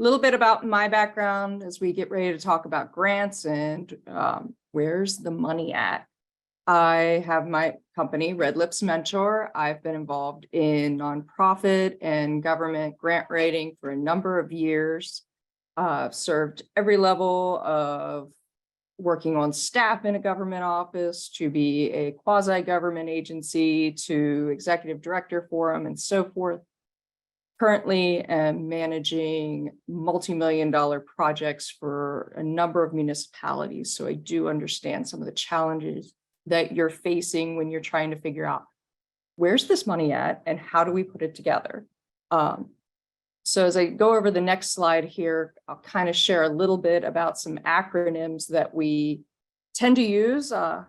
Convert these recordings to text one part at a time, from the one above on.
little bit about my background as we get ready to talk about grants and where's the money at. I have my company, Red Lips Mentor. I've been involved in nonprofit and government grant writing for a number of years. I've served every level of working on staff in a government office, to be a quasi-government agency, to executive director for them, and so forth. Currently am managing multi-million-dollar projects for a number of municipalities, so I do understand some of the challenges that you're facing when you're trying to figure out where's this money at and how do we put it together. So as I go over the next slide here, I'll kind of share a little bit about some acronyms that we tend to use. I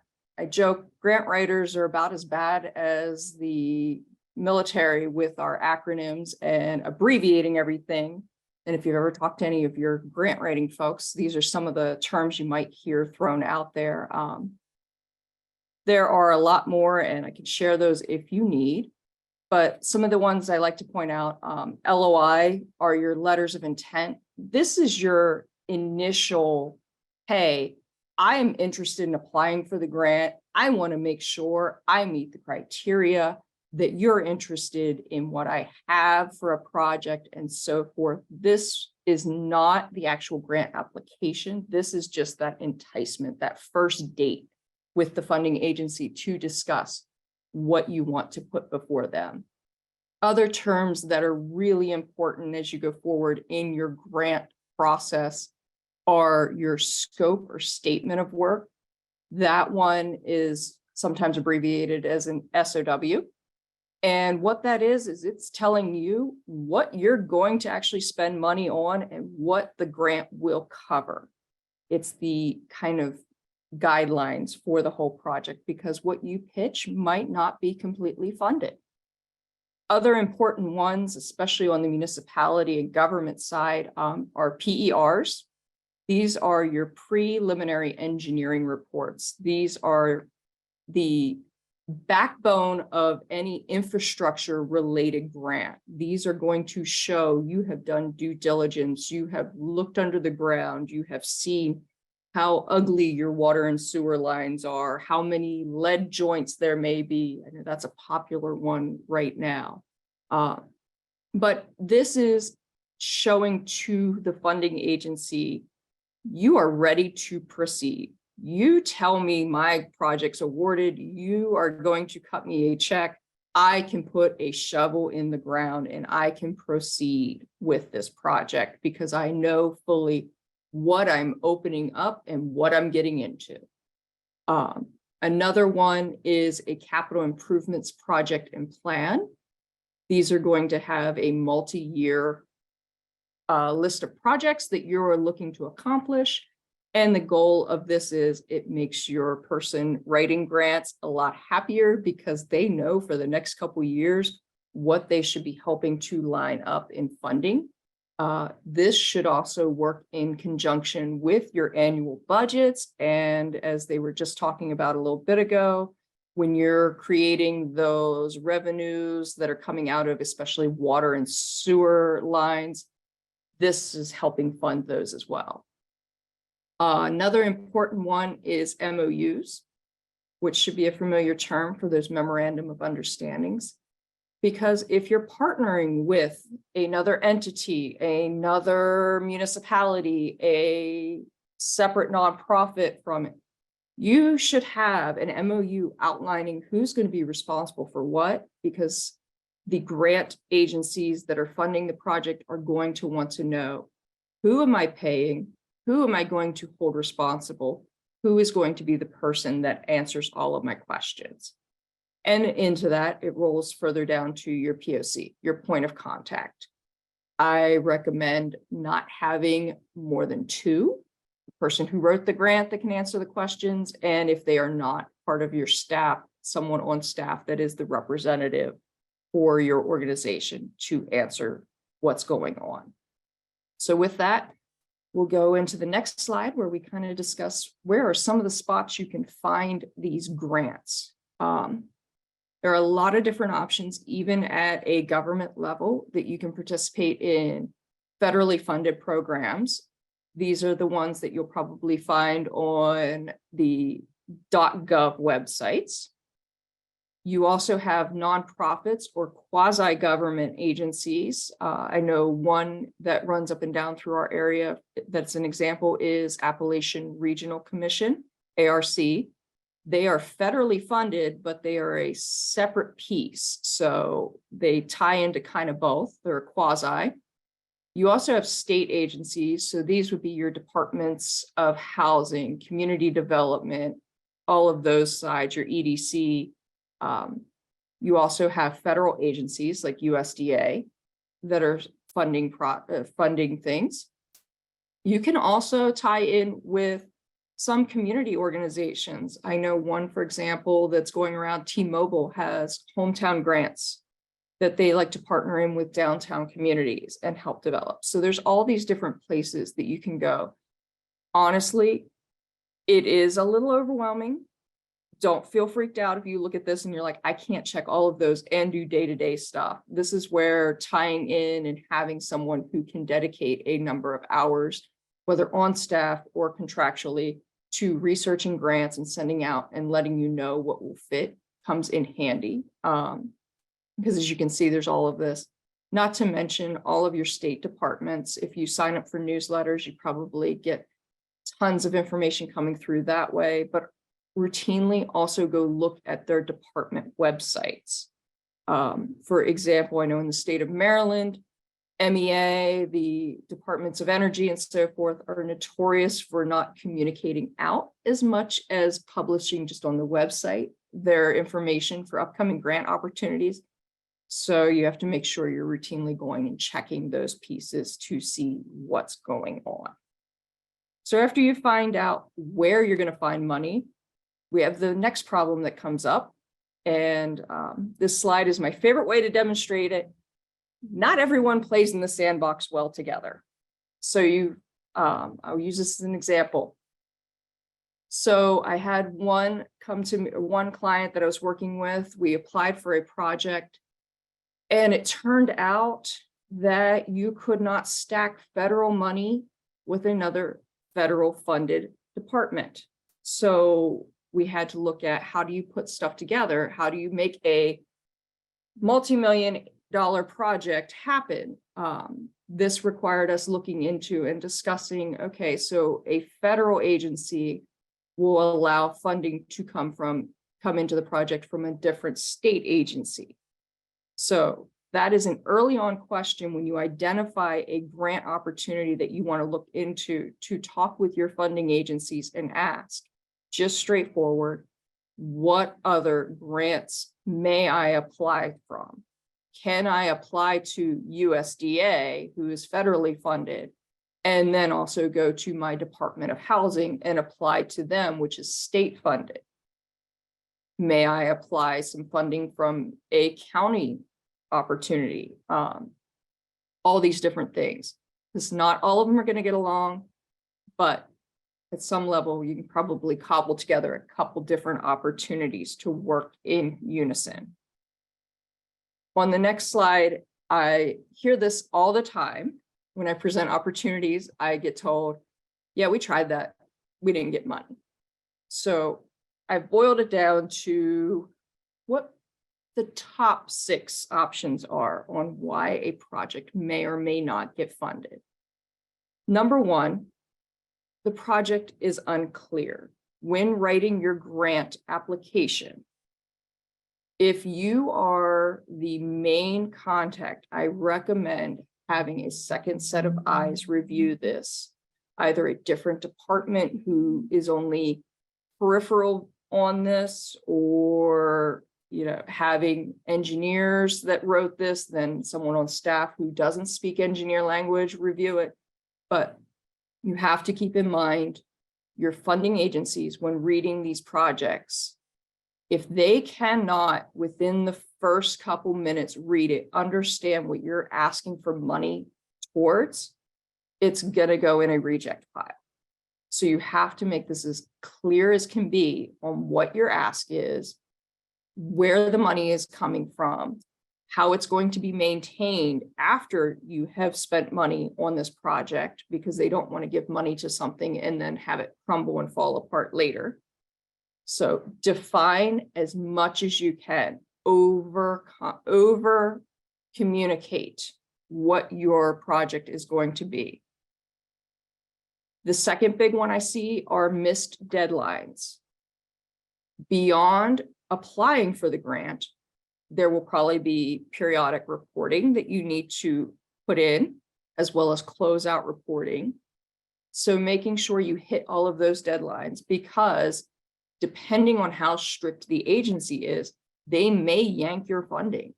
joke grant writers are about as bad as the military with our acronyms and abbreviating everything. And if you've ever talked to any of your grant writing folks, these are some of the terms you might hear thrown out there. There are a lot more, and I can share those if you need. But some of the ones I like to point out, LOI are your letters of intent. This is your initial, hey, I am interested in applying for the grant. I want to make sure I meet the criteria, that you're interested in what I have for a project and so forth. This is not the actual grant application. This is just that enticement, that first date with the funding agency to discuss what you want to put before them. Other terms that are really important as you go forward in your grant process are your scope or statement of work. That one is sometimes abbreviated as an SOW. And what that is it's telling you what you're going to actually spend money on and what the grant will cover. It's the kind of guidelines for the whole project, because what you pitch might not be completely funded. Other important ones, especially on the municipality and government side, are PERs. These are your preliminary engineering reports. These are the backbone of any infrastructure related grant. These are going to show you have done due diligence, you have looked under the ground, you have seen how ugly your water and sewer lines are, how many lead joints there may be. I know that's a popular one right now. But this is showing to the funding agency, you are ready to proceed. You tell me my project's awarded, you are going to cut me a check. I can put a shovel in the ground and I can proceed with this project because I know fully what I'm opening up and what I'm getting into. Another one is a capital improvements project and plan. These are going to have a multi-year list of projects that you're looking to accomplish. And the goal of this is it makes your person writing grants a lot happier because they know for the next couple of years what they should be helping to line up in funding. This should also work in conjunction with your annual budgets. And as they were just talking about a little bit ago, when you're creating those revenues that are coming out of especially water and sewer lines, this is helping fund those as well. Another important one is MOUs, which should be a familiar term for those memorandum of understandings. Because if you're partnering with another entity, another municipality, a separate nonprofit from it, you should have an MOU outlining who's going to be responsible for what, because the grant agencies that are funding the project are going to want to know, who am I paying? Who am I going to hold responsible? Who is going to be the person that answers all of my questions? And into that, it rolls further down to your POC, your point of contact. I recommend not having more than two, the person who wrote the grant that can answer the questions, and if they are not part of your staff, someone on staff that is the representative for your organization to answer what's going on. So with that, we'll go into the next slide where we kind of discuss where are some of the spots you can find these grants. There are a lot of different options, even at a government level, that you can participate in federally funded programs. These are the ones that you'll probably find on the .gov websites. You also have nonprofits or quasi-government agencies. I know one that runs up and down through our area, that's an example, is Appalachian Regional Commission, ARC. They are federally funded, but they are a separate piece. So they tie into kind of both. They're a quasi. You also have state agencies. So these would be your departments of housing, community development, all of those sides, your EDC. You also have federal agencies like USDA that are funding things. You can also tie in with some community organizations. I know one, for example, that's going around, T-Mobile has hometown grants that they like to partner in with downtown communities and help develop. So there's all these different places that you can go. Honestly, it is a little overwhelming. Don't feel freaked out if you look at this and you're like, I can't check all of those and do day-to-day stuff. This is where tying in and having someone who can dedicate a number of hours, whether on staff or contractually, to researching grants and sending out and letting you know what will fit comes in handy. Because as you can see, there's all of this, not to mention all of your state departments. If you sign up for newsletters, you probably get tons of information coming through that way, but routinely also go look at their department websites. For example, I know in the state of Maryland, MEA, the departments of energy and so forth are notorious for not communicating out as much as publishing just on the website their information for upcoming grant opportunities. So you have to make sure you're routinely going and checking those pieces to see what's going on. So after you find out where you're going to find money, we have the next problem that comes up. And this slide is my favorite way to demonstrate it. Not everyone plays in the sandbox well together. So I'll use this as an example. So I had one client that I was working with. We applied for a project, and it turned out that you could not stack federal money with another federal funded department. So we had to look at, how do you put stuff together? How do you make a multi-million-dollar project happen? This required us looking into and discussing, okay, so a federal agency will allow funding to come into the project from a different state agency. So that is an early on question when you identify a grant opportunity that you want to look into, to talk with your funding agencies and ask, just straightforward, what other grants may I apply from? Can I apply to USDA, who is federally funded, and then also go to my Department of Housing and apply to them, which is state funded? May I apply some funding from a county opportunity? All these different things, because not all of them are going to get along, but at some level, you can probably cobble together a couple different opportunities to work in unison. On the next slide, I hear this all the time. When I present opportunities, I get told, yeah, we tried that. We didn't get money. So I've boiled it down to what the top 6 options are on why a project may or may not get funded. Number 1, the project is unclear. When writing your grant application, if you are the main contact, I recommend having a second set of eyes review this, either a different department who is only peripheral on this, or having engineers that wrote this, then someone on staff who doesn't speak engineer language review it. But you have to keep in mind your funding agencies when reading these projects. If they cannot, within the first couple minutes, read it, understand what you're asking for money towards, it's going to go in a reject pile. So you have to make this as clear as can be on what your ask is, where the money is coming from, how it's going to be maintained after you have spent money on this project, because they don't want to give money to something and then have it crumble and fall apart later. So define as much as you can, over communicate what your project is going to be. The second big one I see are missed deadlines. Beyond applying for the grant, there will probably be periodic reporting that you need to put in, as well as closeout reporting. So making sure you hit all of those deadlines, because depending on how strict the agency is, they may yank your funding.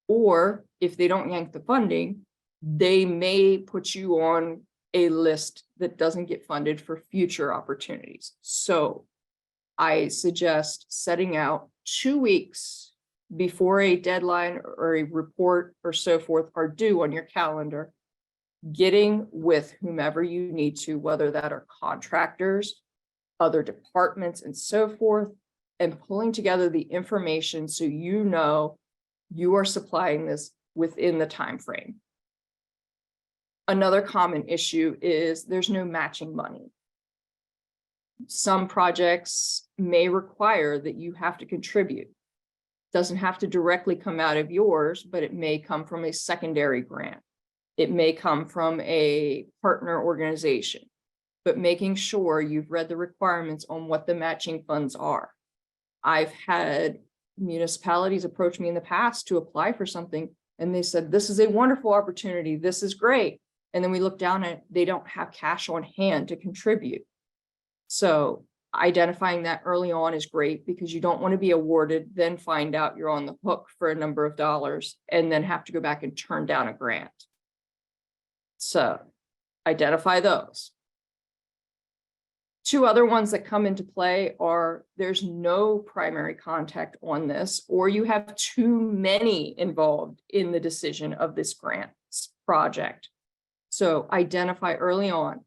Or if they don't yank the funding, they may put you on a list that doesn't get funded for future opportunities. So I suggest setting out 2 weeks before a deadline or a report or so forth are due on your calendar, getting with whomever you need to, whether that are contractors, other departments, and so forth, and pulling together the information so you know you are supplying this within the time frame. Another common issue is there's no matching money. Some projects may require that you have to contribute. Doesn't have to directly come out of yours, but it may come from a secondary grant. It may come from a partner organization, but making sure you've read the requirements on what the matching funds are. I've had municipalities approach me in the past to apply for something, and they said, this is a wonderful opportunity, this is great. And then we look down at, they don't have cash on hand to contribute. So identifying that early on is great, because you don't want to be awarded, then find out you're on the hook for a number of dollars and then have to go back and turn down a grant. So identify those. Two other ones that come into play are there's no primary contact on this, or you have too many involved in the decision of this grant project. So identify early on,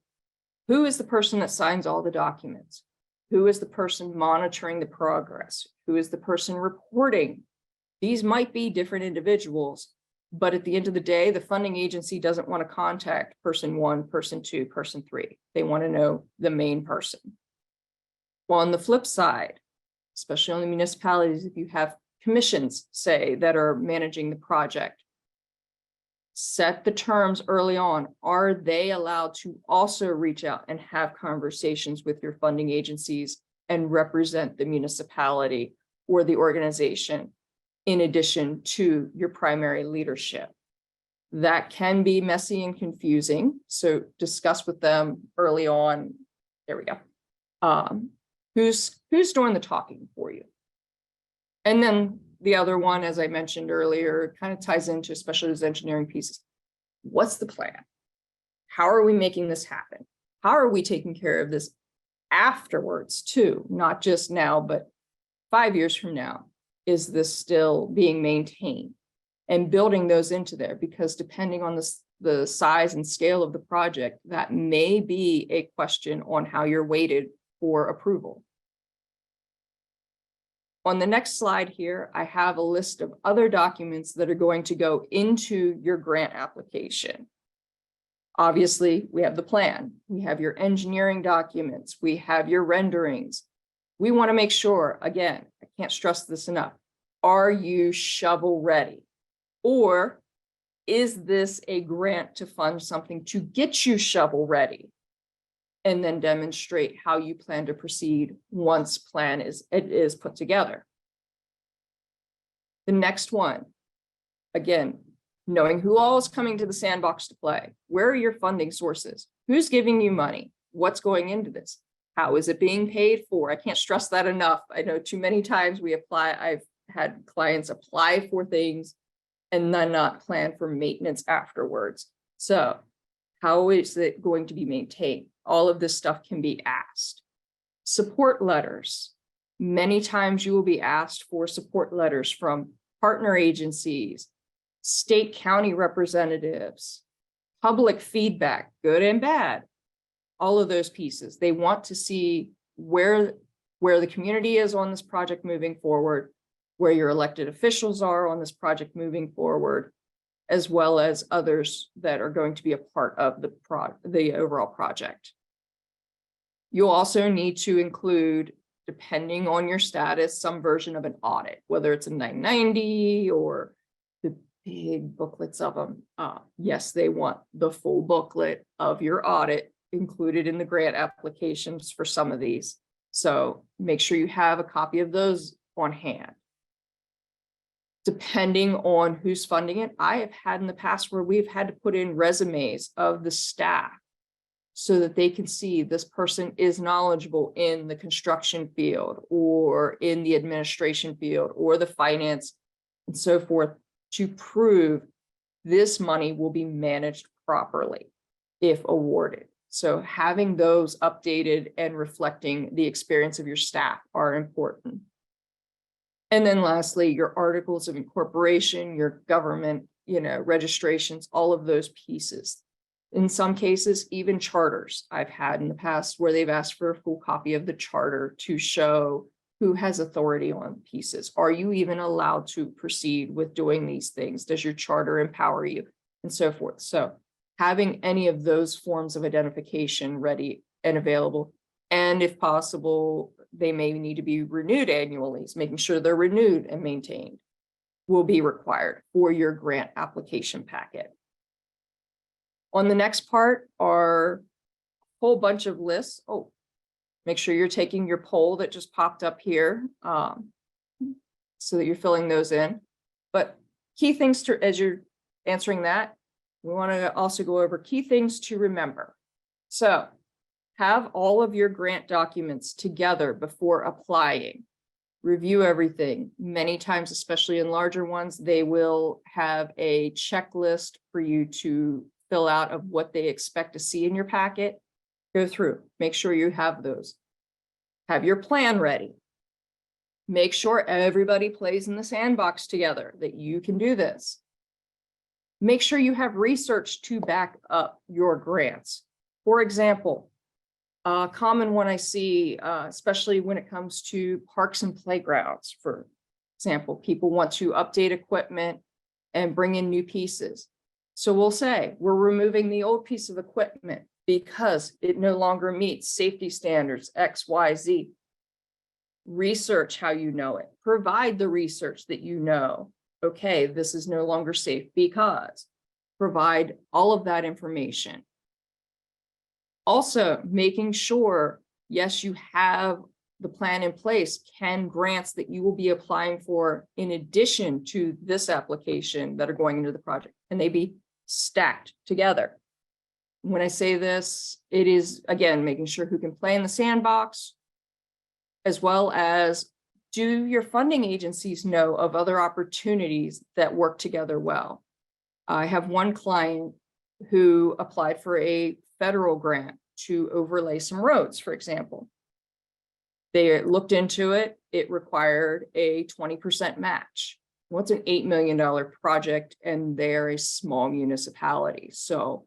who is the person that signs all the documents? Who is the person monitoring the progress? Who is the person reporting? These might be different individuals, but at the end of the day, the funding agency doesn't want to contact person 1, person 2, person 3. They want to know the main person. Well, on the flip side, especially on the municipalities, if you have commissions, say, that are managing the project, set the terms early on. Are they allowed to also reach out and have conversations with your funding agencies and represent the municipality or the organization in addition to your primary leadership? That can be messy and confusing. So discuss with them early on. There we go. Who's doing the talking for you? And then the other one, as I mentioned earlier, kind of ties into especially those engineering pieces. What's the plan? How are we making this happen? How are we taking care of this afterwards too? Not just now, but 5 years from now. Is this still being maintained? And building those into there, because depending on the size and scale of the project, that may be a question on how you're weighted for approval. On the next slide here, I have a list of other documents that are going to go into your grant application. Obviously, we have the plan, we have your engineering documents, we have your renderings. We want to make sure, again, I can't stress this enough, are you shovel ready? Or is this a grant to fund something to get you shovel ready? And then demonstrate how you plan to proceed once plan is put together. The next one, again, knowing who all is coming to the sandbox to play. Where are your funding sources? Who's giving you money? What's going into this? How is it being paid for? I can't stress that enough. I know too many times I've had clients apply for things and then not plan for maintenance afterwards. So how is it going to be maintained? All of this stuff can be asked. Support letters. Many times you will be asked for support letters from partner agencies, state county representatives, public feedback, good and bad. All of those pieces. They want to see where the community is on this project moving forward. where your elected officials are on this project moving forward, as well as others that are going to be a part of the overall project. You'll also need to include, depending on your status, some version of an audit, whether it's a 990 or the big booklets of them. Yes, they want the full booklet of your audit included in the grant applications for some of these. So make sure you have a copy of those on hand. Depending on who's funding it, I have had in the past where we've had to put in resumes of the staff so that they can see this person is knowledgeable in the construction field or in the administration field or the finance and so forth, to prove this money will be managed properly if awarded. So having those updated and reflecting the experience of your staff are important. And then lastly, your articles of incorporation, your government, registrations, all of those pieces. In some cases, even charters I've had in the past where they've asked for a full copy of the charter to show who has authority on pieces. Are you even allowed to proceed with doing these things? Does your charter empower you? And so forth. So having any of those forms of identification ready and available, and if possible, they may need to be renewed annually, so making sure they're renewed and maintained will be required for your grant application packet. On the next part are a whole bunch of lists. Oh, make sure you're taking your poll that just popped up here so that you're filling those in. But key things to, as you're answering that, we want to also go over key things to remember. So have all of your grant documents together before applying. Review everything. Many times, especially in larger ones, they will have a checklist for you to fill out of what they expect to see in your packet. Go through, make sure you have those. Have your plan ready. Make sure everybody plays in the sandbox together, that you can do this. Make sure you have research to back up your grants. For example, a common one I see, especially when it comes to parks and playgrounds, for example, people want to update equipment and bring in new pieces. So we'll say, we're removing the old piece of equipment because it no longer meets safety standards X, Y, Z. Research how you know it. Provide the research that you know. Okay, this is no longer safe because. Provide all of that information. Also, making sure, yes, you have the plan in place. Can grants that you will be applying for in addition to this application that are going into the project, can they be stacked together? When I say this, it is, again, making sure who can play in the sandbox, as well as do your funding agencies know of other opportunities that work together well? I have one client who applied for a federal grant to overlay some roads, for example. They looked into it. It required a 20% match. What's an $8 million project, and they're a small municipality. So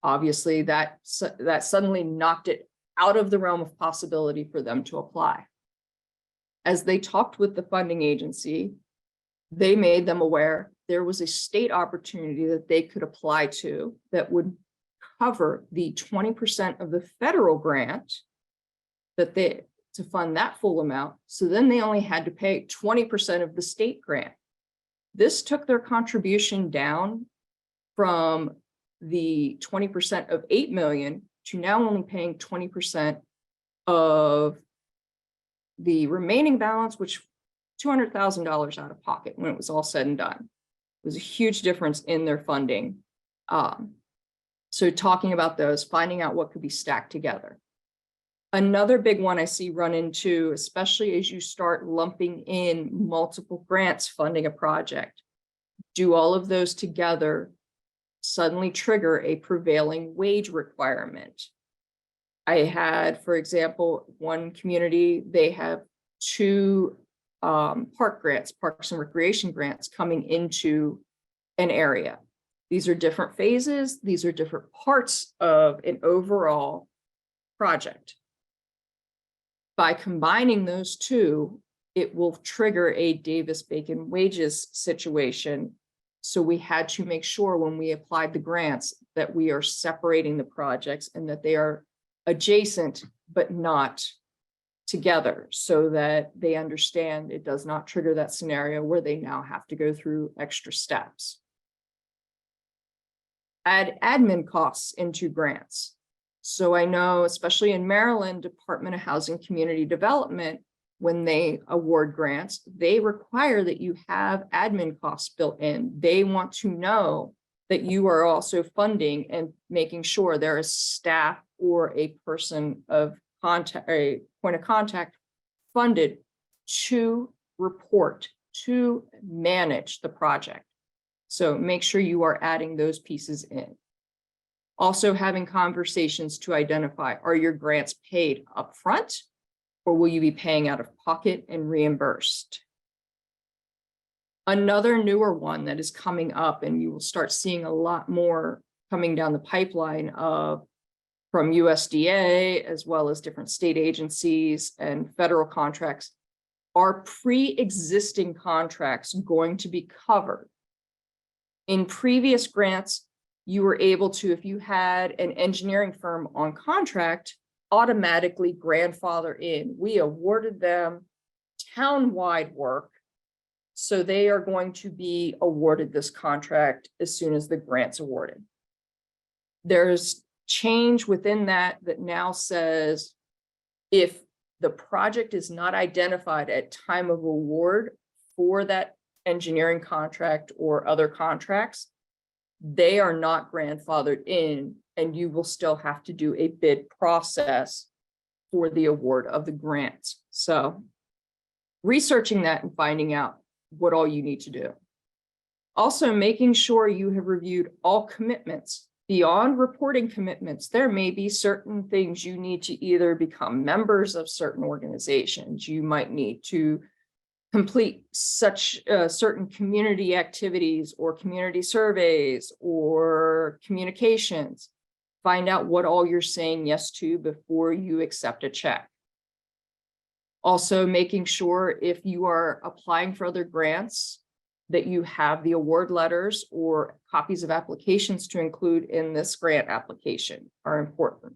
obviously that suddenly knocked it out of the realm of possibility for them to apply. As they talked with the funding agency, they made them aware there was a state opportunity that they could apply to that would cover the 20% of the federal grant that they to fund that full amount. So then they only had to pay 20% of the state grant. This took their contribution down from the 20% of 8 million to now only paying 20% of the remaining balance, which $200,000 out of pocket when it was all said and done. It was a huge difference in their funding. So talking about those, finding out what could be stacked together. Another big one I see run into, especially as you start lumping in multiple grants funding a project, do all of those together suddenly trigger a prevailing wage requirement. I had, for example, one community, they have two park grants, parks and recreation grants coming into an area. These are different phases. These are different parts of an overall project. By combining those two, it will trigger a Davis-Bacon wages situation. So we had to make sure when we applied the grants that we are separating the projects and that they are adjacent but not together, so that they understand it does not trigger that scenario where they now have to go through extra steps. Add admin costs into grants. So I know, especially in Maryland, Department of Housing Community Development, when they award grants, they require that you have admin costs built in. They want to know that you are also funding and making sure there is staff or a person of contact, a point of contact funded to report, to manage the project. So make sure you are adding those pieces in. Also having conversations to identify, are your grants paid upfront, or will you be paying out of pocket and reimbursed? Another newer one that is coming up, and you will start seeing a lot more coming down the pipeline of from USDA, as well as different state agencies and federal contracts, are pre-existing contracts going to be covered? In previous grants, you were able to, if you had an engineering firm on contract, automatically grandfather in. We awarded them town-wide work, so they are going to be awarded this contract as soon as the grant's awarded. There's change within that now says if the project is not identified at time of award for that engineering contract or other contracts, they are not grandfathered in, and you will still have to do a bid process for the award of the grants. So researching that and finding out what all you need to do. Also making sure you have reviewed all commitments. Beyond reporting commitments, there may be certain things you need to either become members of certain organizations. You might need to complete such certain community activities or community surveys or communications. Find out what all you're saying yes to before you accept a check. Also making sure if you are applying for other grants that you have the award letters or copies of applications to include in this grant application are important.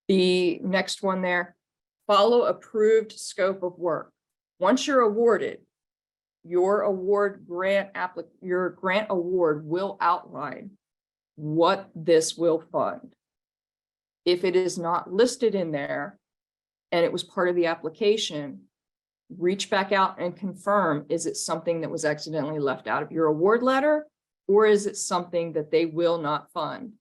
The next one there, follow approved scope of work. Once you're awarded, your grant award will outline what this will fund. If it is not listed in there and it was part of the application, reach back out and confirm, is it something that was accidentally left out of your award letter, or is it something that they will not fund?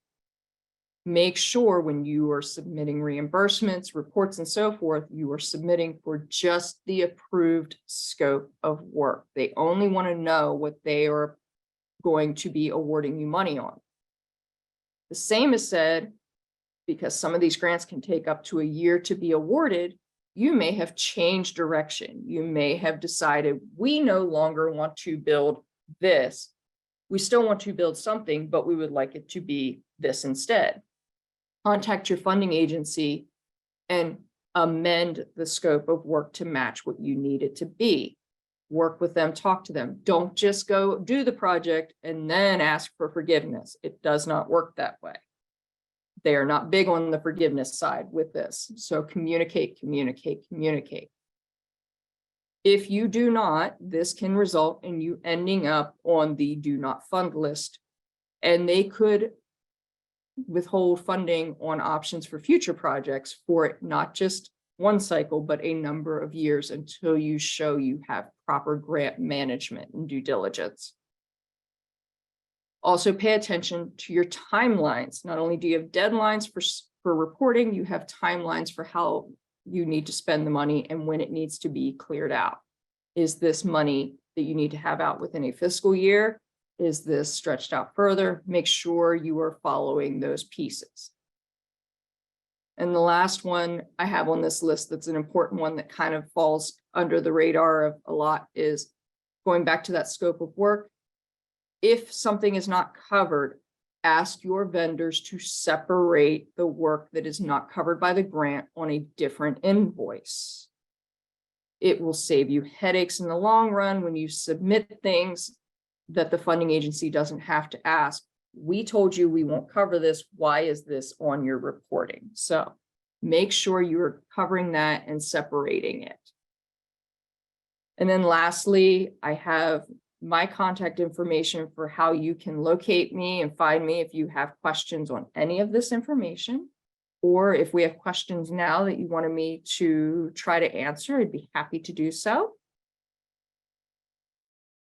Make sure when you are submitting reimbursements, reports, and so forth, you are submitting for just the approved scope of work. They only want to know what they are going to be awarding you money on. The same is said, because some of these grants can take up to a year to be awarded, you may have changed direction. You may have decided, we no longer want to build this. We still want to build something, but we would like it to be this instead. Contact your funding agency and amend the scope of work to match what you need it to be. Work with them, talk to them. Don't just go do the project and then ask for forgiveness. It does not work that way. They are not big on the forgiveness side with this. So communicate, communicate, communicate. If you do not, this can result in you ending up on the do not fund list, and they could withhold funding on options for future projects for not just one cycle, but a number of years until you show you have proper grant management and due diligence. Also pay attention to your timelines. Not only do you have deadlines for reporting, you have timelines for how you need to spend the money and when it needs to be cleared out. Is this money that you need to have out within a fiscal year? Is this stretched out further? Make sure you are following those pieces. And the last one I have on this list that's an important one that kind of falls under the radar of a lot is going back to that scope of work. If something is not covered, ask your vendors to separate the work that is not covered by the grant on a different invoice. it will save you headaches in the long run when you submit things that the funding agency doesn't have to ask. We told you we won't cover this. Why is this on your reporting? So make sure you're covering that and separating it. And then lastly, I have my contact information for how you can locate me and find me if you have questions on any of this information. Or if we have questions now that you wanted me to try to answer, I'd be happy to do so.